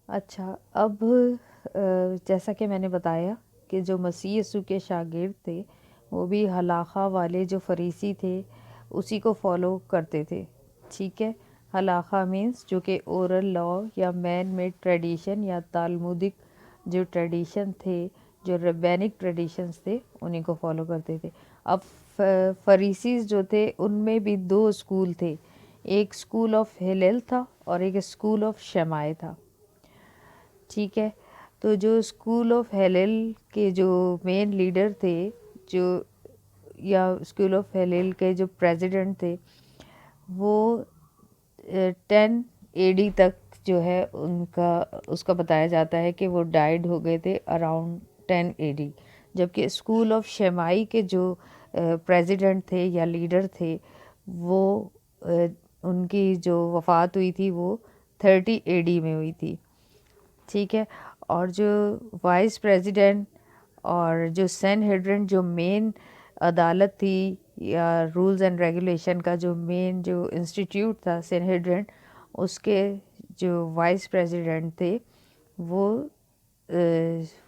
अच्छा, अब जैसा कि मैंने बताया कि जो मसीह यीशु के शागिर्द थे, वो भी हलाखा वाले जो फरीसी थे, उसी को फॉलो करते थे। ठीक है? हलाखा मीन्स जो कि ओरल लॉ या मैन मेड ट्रेडिशन या तालमुदिक जो ट्रेडिशन थे, जो रब्बैनिक ट्रेडिशंस थे, उन्हीं को फॉलो करते थे। अब फरीसीज जो थे, उनमें भी दो स्कूल थे। एक स्कूल ऑफ हिलेल था और एक स्कूल ऑफ शमाय था। ठीक है। तो जो स्कूल ऑफ हेलेल के जो मेन लीडर थे, जो या स्कूल ऑफ हेलेल के जो प्रेसिडेंट थे, वो 10 AD तक जो है उनका उसका बताया जाता है कि वो डाइड हो गए थे अराउंड 10 AD। जबकि स्कूल ऑफ शेमाई के जो प्रेसिडेंट थे या लीडर थे, वो अ, उनकी जो वफ़ात हुई थी वो 30 AD में हुई थी। ठीक है। और जो वाइस प्रेसिडेंट और जो सैनहेड्रिन जो मेन अदालत थी या रूल्स एंड रेगुलेशन का जो मेन जो इंस्टीट्यूट था सैनहेड्रिन, उसके जो वाइस प्रेसिडेंट थे, वो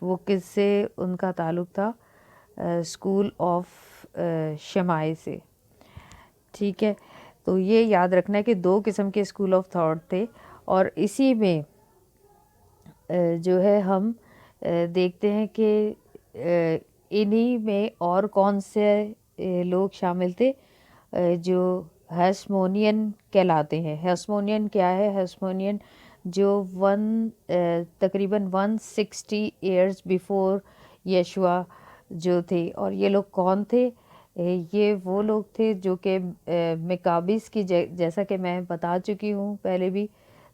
वो किससे उनका ताल्लुक़ था? स्कूल ऑफ शमाई से। ठीक है। तो ये याद रखना है कि दो किस्म के स्कूल ऑफ थॉट थे। और इसी में जो है हम देखते हैं कि इन्हीं में और कौन से लोग शामिल थे जो हैस्मोनियन कहलाते हैं। हैस्मोनियन क्या है? हैस्मोनियन जो तकरीबन 160 ईयर्स बिफोर यशुआ जो थे। और ये लोग कौन थे? ये वो लोग थे जो कि मिकाबिस की जैसा कि मैं बता चुकी हूँ पहले भी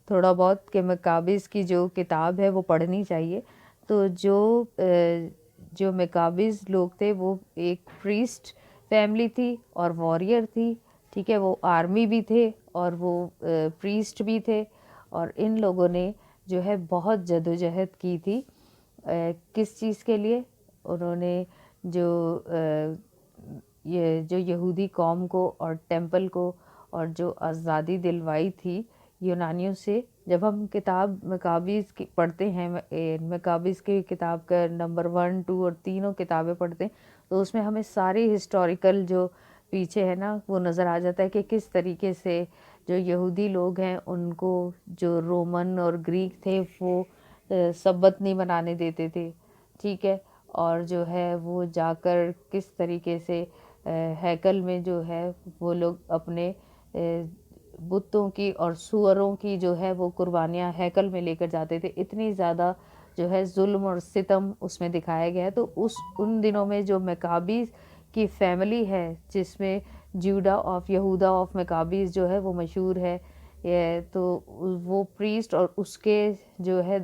थोड़ा बहुत कि मकाबिस की जो किताब है वो पढ़नी चाहिए। तो जो मकाबिस लोग थे वो एक प्रीस्ट फैमिली थी और वॉरियर थी। ठीक है। वो आर्मी भी थे और वो प्रीस्ट भी थे। और इन लोगों ने जो है बहुत जदोजहद की थी। किस चीज़ के लिए? उन्होंने जो ये जो यहूदी कौम को और टेंपल को और जो आज़ादी दिलवाई थी यूनानियों से। जब हम किताब मकाबिस की पढ़ते हैं, मकाबिस की किताब का नंबर 1, 2 और तीनों किताबें पढ़ते हैं, तो उसमें हमें सारी हिस्टोरिकल जो पीछे है ना वो नज़र आ जाता है कि किस तरीके से जो यहूदी लोग हैं उनको जो रोमन और ग्रीक थे वो सब्बत नहीं मनाने देते थे। ठीक है। और जो है वो जाकर किस तरीके से हैकल में जो है वो लोग अपने बुतों की और सूअरों की जो है वो कुर्बानियाँ हैकल में लेकर जाते थे। इतनी ज़्यादा जो है जुल्म और सितम उसमें दिखाया गया है। तो उन दिनों में जो मकाबीज़ की फैमिली है, जिसमें जूडा ऑफ यहूदा ऑफ मकाबीज़ जो है वो मशहूर है। ये तो वो प्रीस्ट और उसके जो है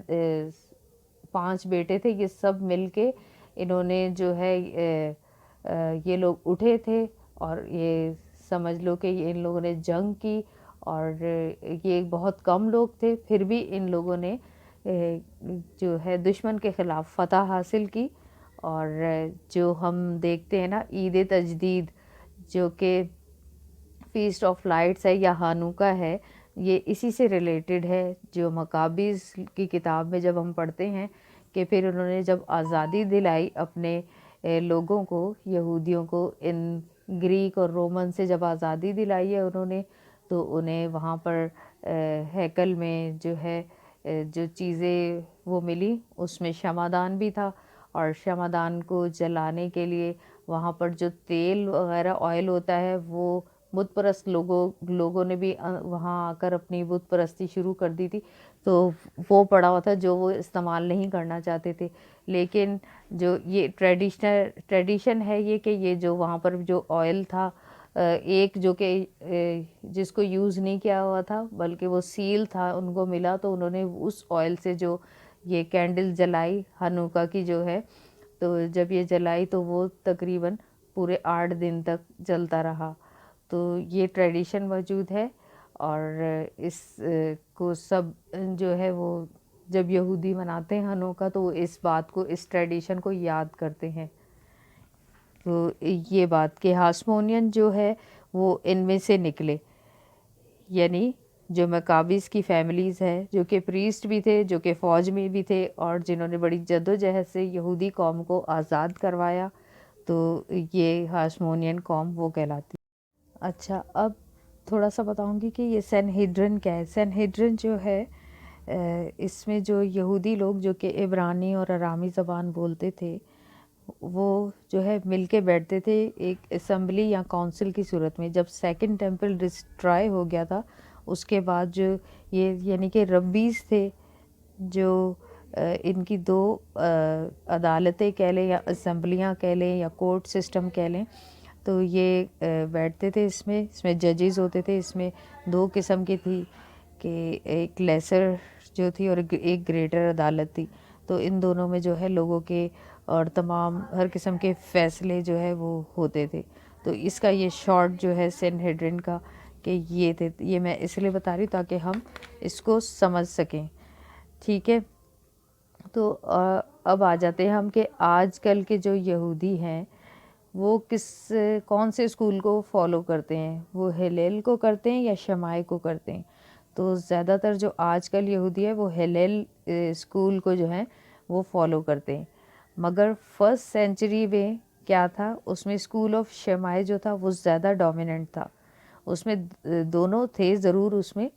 5 बेटे थे। ये सब मिलके इन्होंने जो है ये लोग उठे थे और ये समझ लो कि इन लोगों ने जंग की। और ये बहुत कम लोग थे, फिर भी इन लोगों ने जो है दुश्मन के ख़िलाफ़ फ़तह हासिल की। और जो हम देखते हैं ना ईद तजदीद जो कि फीस्ट ऑफ लाइट्स है या हानुका है, ये इसी से रिलेटेड है। जो मकाबीज़ की किताब में जब हम पढ़ते हैं कि फिर उन्होंने जब आज़ादी दिलाई अपने लोगों को, यहूदियों को, इन ग्रीक और रोमन से जब आज़ादी दिलाई है उन्होंने, तो उन्हें वहाँ पर हैकल में जो है जो चीज़ें वो मिली उसमें क्षमादान भी था। और क्षमादान को जलाने के लिए वहाँ पर जो तेल वगैरह ऑयल होता है वो बुत परस्त लोगों ने भी वहाँ आकर अपनी बुत परस्ती शुरू कर दी थी। तो वो पड़ा हुआ था जो वो इस्तेमाल नहीं करना चाहते थे। लेकिन जो ये ट्रेडिशन है ये कि ये जो वहाँ पर जो ऑयल था, एक जो कि जिसको यूज़ नहीं किया हुआ था बल्कि वो सील था उनको मिला, तो उन्होंने उस ऑयल से जो ये कैंडल जलाई हनुका की जो है, तो जब ये जलाई तो वो तकरीबन पूरे 8 दिन तक जलता रहा। तो ये ट्रेडिशन मौजूद है। और इस को सब जो है वो जब यहूदी मनाते हैं हनूका तो वो इस बात को, इस ट्रेडिशन को याद करते हैं। तो ये बात कि हास्मोनियन जो है वो इनमें से निकले, यानी जो मकाबिस की फैमिलीज़ है, जो कि प्रीस्ट भी थे, जो कि फ़ौज में भी थे और जिन्होंने बड़ी जद्दोजहद से यहूदी कौम को आज़ाद करवाया, तो ये हाशमोनियन कौम वो कहलाती। अच्छा, अब थोड़ा सा बताऊंगी कि ये सनहेड्रिन क्या है। सनहेड्रिन जो है इसमें जो यहूदी लोग जो कि इब्रानी और अरामी ज़बान बोलते थे, वो जो है मिलके बैठते थे एक असेंबली या काउंसिल की सूरत में। जब सेकंड टेम्पल डिस्ट्रॉय हो गया था, उसके बाद जो ये यानी कि रब्बीज़ थे, जो इनकी दो अदालतें कह लें या असेंबलियां कह लें या कोर्ट सिस्टम कह लें, तो ये बैठते थे इसमें जजेस होते थे। इसमें दो किस्म की थी कि एक लेसर जो थी और एक ग्रेटर अदालत थी। तो इन दोनों में जो है लोगों के और तमाम हर किस्म के फ़ैसले जो है वो होते थे। तो इसका ये शॉर्ट जो है सनहेड्रिन का कि ये थे, ये मैं इसलिए बता रही हूँ ताकि हम इसको समझ सकें। ठीक है, तो अब आ जाते हैं हम कि आजकल के जो यहूदी हैं वो कौन से स्कूल को फॉलो करते हैं, वो हिलेल को करते हैं या शमाई को करते हैं। तो ज़्यादातर जो आजकल यहूदी है वो हिलेल स्कूल को जो है वो फॉलो करते हैं। मगर फर्स्ट सेंचुरी में क्या था, उसमें स्कूल ऑफ शमाई जो था वो ज़्यादा डोमिनेंट था। उसमें दोनों थे ज़रूर उसमें,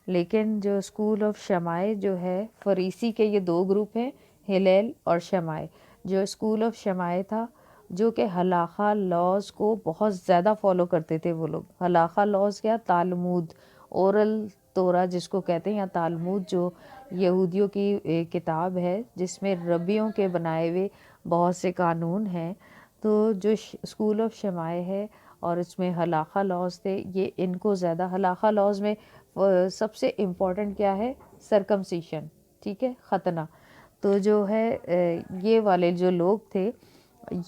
लेकिन जो स्कूल ऑफ शमाई जो है, फरीसी के ये दो ग्रुप हैं, हिलेल और शमाई। जो स्कूल ऑफ शमाई था, जो कि हलाखा लॉज को बहुत ज़्यादा फॉलो करते थे वो लोग। हलाखा लॉज क्या, तालमुद, ओरल तोरा जिसको कहते हैं, या तालमुद जो यहूदियों की किताब है जिसमें रब्बियों के बनाए हुए बहुत से कानून हैं। तो जो स्कूल ऑफ शमाई है और इसमें हलाखा लॉज थे, ये इनको ज़्यादा, हलाखा लॉज में सबसे इम्पोर्टेंट क्या है, सरकमसीशन, ठीक है, ख़तना। तो जो है ये वाले जो लोग थे,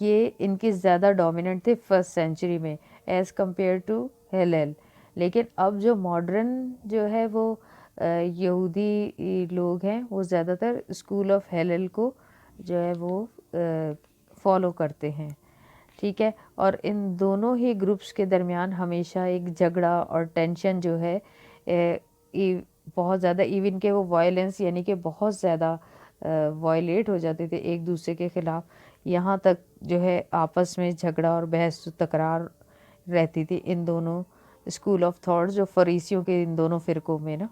ये इनके ज़्यादा डोमिनेंट थे फर्स्ट सेंचुरी में एज़ कम्पेयर टू हिलेल। लेकिन अब जो मॉडर्न जो है वो यहूदी लोग हैं, वो ज़्यादातर स्कूल ऑफ हिलेल को जो है वो फॉलो करते हैं। ठीक है, और इन दोनों ही ग्रुप्स के दरमियान हमेशा एक झगड़ा और टेंशन जो है बहुत ज़्यादा, इवन के वो वायलेंस यानी कि बहुत ज़्यादा वायलेट हो जाते थे एक दूसरे के ख़िलाफ़। यहाँ तक जो है आपस में झगड़ा और बहस तकरार रहती थी इन दोनों स्कूल ऑफ थॉट, जो फरीसियों के इन दोनों फ़िरक़ों में ना।